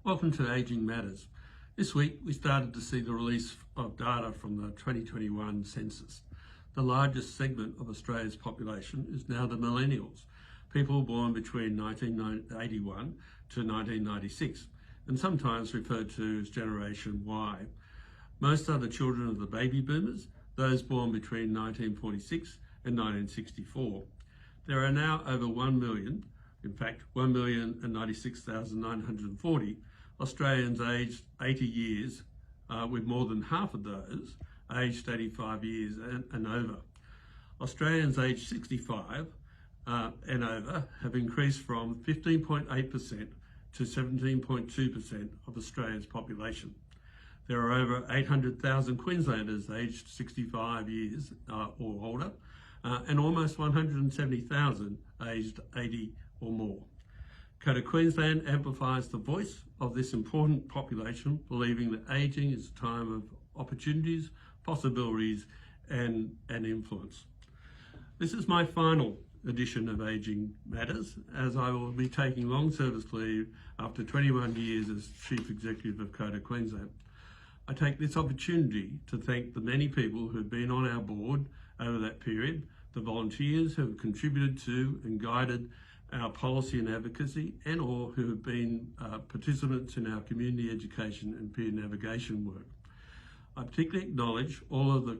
Welcome to Ageing Matters. This week we started to see the release of data from the 2021 census. The largest segment of Australia's population is now the millennials, people born between 1981 to 1996, and sometimes referred to as Generation Y. Most are the children of the baby boomers, those born between 1946 and 1964. There are now over 1 million, in fact 1,096,940 Australians aged 80 years, with more than half of those aged 85 years and over. Australians aged 65 and over have increased from 15.8% to 17.2% of Australia's population. There are over 800,000 Queenslanders aged 65 years or older, and almost 170,000 aged 80 or more. COTA Queensland amplifies the voice of this important population, believing that ageing is a time of opportunities, possibilities, and influence. This is my final edition of Ageing Matters, as I will be taking long service leave after 21 years as Chief Executive of COTA Queensland. I take this opportunity to thank the many people who have been on our board over that period, the volunteers who have contributed to and guided our policy and advocacy, and or who have been participants in our community education and peer navigation work. I particularly acknowledge all of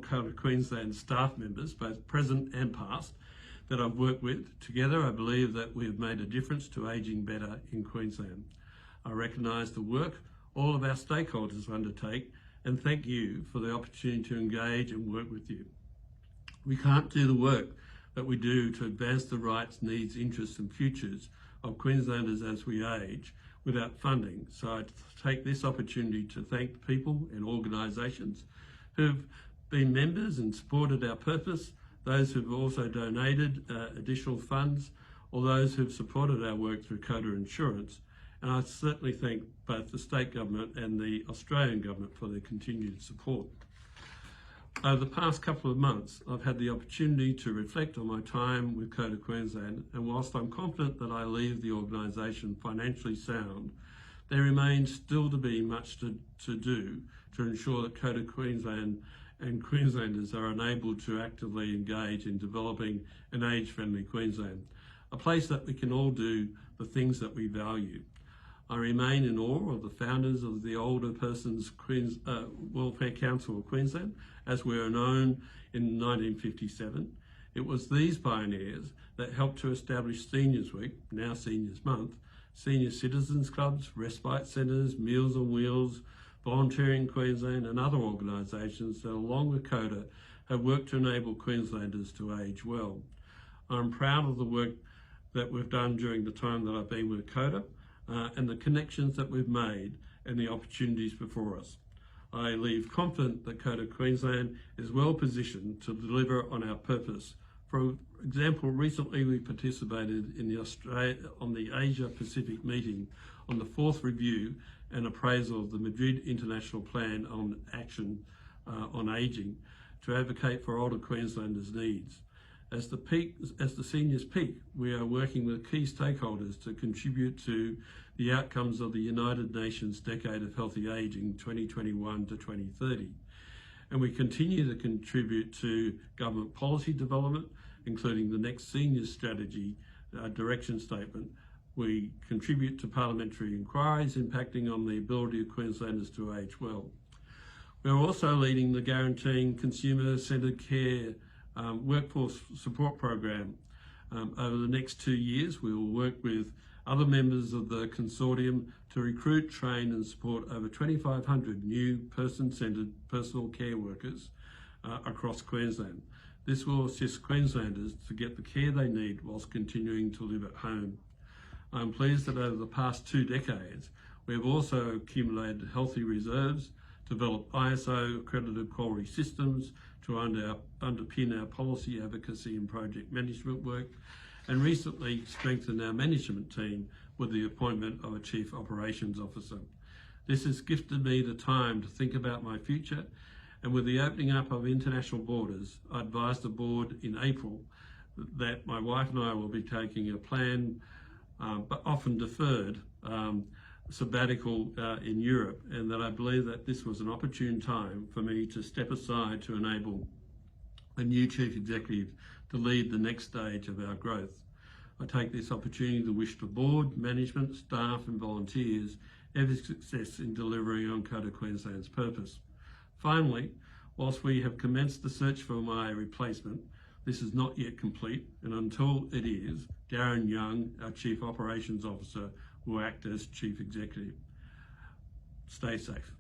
COTA Queensland staff members, both present and past, that I've worked with. Together, I believe that we have made a difference to ageing better in Queensland. I recognise the work all of our stakeholders undertake and thank you for the opportunity to engage and work with you. We can't do the work that we do to advance the rights, needs, interests and futures of Queenslanders as we age without funding. So I take this opportunity to thank the people and organisations who've been members and supported our purpose, those who've also donated additional funds, or those who've supported our work through COTA Insurance. And I certainly thank both the state government and the Australian government for their continued support. Over the past couple of months, I've had the opportunity to reflect on my time with COTA Queensland, and whilst I'm confident that I leave the organisation financially sound, there remains still to be much to do to ensure that COTA Queensland and Queenslanders are enabled to actively engage in developing an age-friendly Queensland, a place that we can all do the things that we value. I remain in awe of the founders of the Older Persons Welfare Council of Queensland, as we were known in 1957. It was these pioneers that helped to establish Seniors Week, now Seniors Month, senior citizens clubs, respite centres, Meals on Wheels, Volunteering Queensland and other organisations that, along with COTA, have worked to enable Queenslanders to age well. I'm proud of the work that we've done during the time that I've been with COTA, and the connections that we've made and the opportunities before us. I leave confident that COTA Queensland is well positioned to deliver on our purpose. For example, recently we participated in the Asia Pacific meeting on the 4th review and appraisal of the Madrid International Plan on Action on Ageing to advocate for older Queenslanders' needs. As the seniors peak, we are working with key stakeholders to contribute to the outcomes of the United Nations Decade of Healthy Ageing 2021 to 2030. And we continue to contribute to government policy development, including the next seniors strategy direction statement. We contribute to parliamentary inquiries impacting on the ability of Queenslanders to age well. We're also leading the Guaranteeing Consumer-Centred Care workforce support program. Over the next 2 years, we will work with other members of the consortium to recruit, train and support over 2,500 new person-centred personal care workers across Queensland. This will assist Queenslanders to get the care they need whilst continuing to live at home. I'm pleased that over the past 2 decades, we have also accumulated healthy reserves, developed ISO accredited quality systems to underpin our policy advocacy and project management work, and recently strengthened our management team with the appointment of a Chief Operations Officer. This has gifted me the time to think about my future, and with the opening up of international borders, I advised the board in April that my wife and I will be taking a planned, but often deferred, sabbatical in Europe, and that I believe that this was an opportune time for me to step aside to enable a new chief executive to lead the next stage of our growth. I take this opportunity to wish the board, management, staff and volunteers every success in delivering on COTA Queensland's purpose. Finally, whilst we have commenced the search for my replacement, this is not yet complete, and until it is, Darren Young, our Chief Operations Officer, will act as Chief Executive. Stay safe.